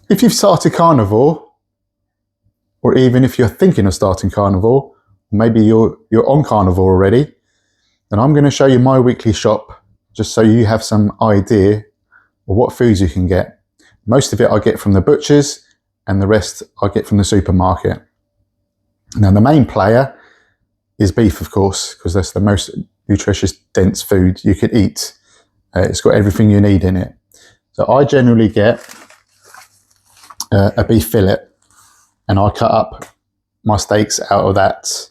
If you've started Carnivore, or even if you're thinking of starting Carnivore, maybe you're on Carnivore already, then I'm going to show you my weekly shop just so you have some idea of what foods you can get. Most of it I get from the butchers and the rest I get from the supermarket. Now the main player is beef, of course, because that's the most nutritious, dense food you could eat. It's got everything you need in it. So I generally get a beef fillet, and I cut up my steaks out of that.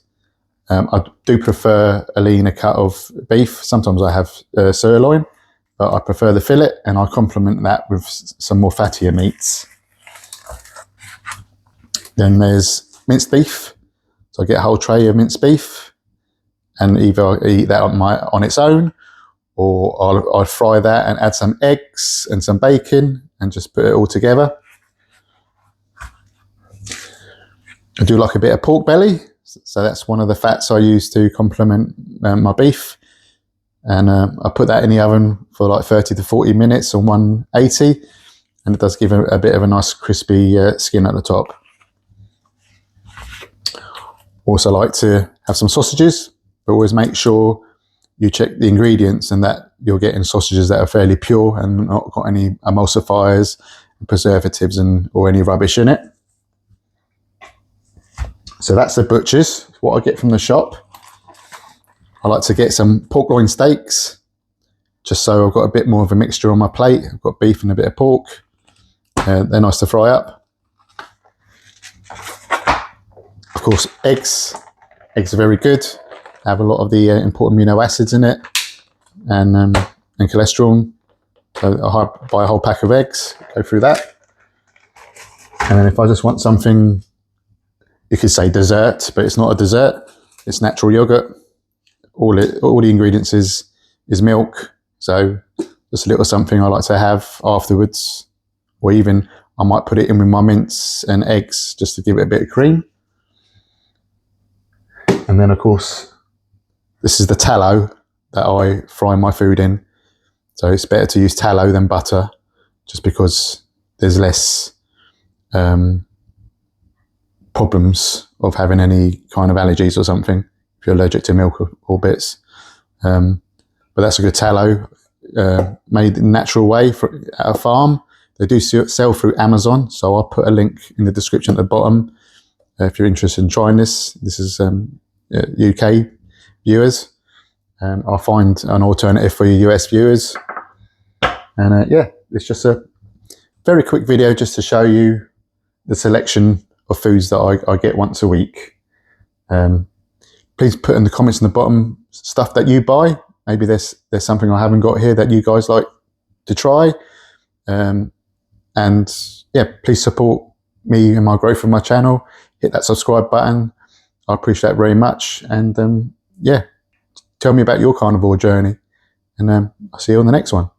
I do prefer a leaner cut of beef. Sometimes I have sirloin, but I prefer the fillet, and I complement that with some more fattier meats. Then there's minced beef. So I get a whole tray of minced beef, and either I eat that on its own, or I'll fry that and add some eggs and some bacon and just put it all together. I do like a bit of pork belly, so that's one of the fats I use to complement my beef. And I put that in the oven for like 30 to 40 minutes on 180, and it does give a bit of a nice crispy skin at the top. Also like to have some sausages, but always make sure you check the ingredients and that you're getting sausages that are fairly pure and not got any emulsifiers, preservatives or any rubbish in it. So that's the butchers, what I get from the shop. I like to get some pork loin steaks, just so I've got a bit more of a mixture on my plate. I've got beef and a bit of pork. They're nice to fry up. Of course, eggs. Eggs are very good. They have a lot of the important amino acids in it, and cholesterol. So I buy a whole pack of eggs, go through that. And then if I just want something, you could say dessert, but it's not a dessert. It's natural yogurt. All the ingredients is milk. So just a little something I like to have afterwards, or even I might put it in with my mince and eggs just to give it a bit of cream. And then of course, this is the tallow that I fry my food in. So it's better to use tallow than butter, just because there's less problems of having any kind of allergies or something if you're allergic to milk or bits. But that's a good tallow, made in a natural way at a farm. They do sell through Amazon, so I'll put a link in the description at the bottom if you're interested in trying this. This is UK viewers, and I'll find an alternative for your US viewers. And yeah, it's just a very quick video just to show you the selection of foods that I get once a week. Please put in the comments in the bottom stuff that you buy. Maybe there's something I haven't got here that you guys like to try. And yeah, please support me and my growth of my channel. Hit that subscribe button. I appreciate it very much. And yeah, tell me about your carnivore journey. And I'll see you on the next one.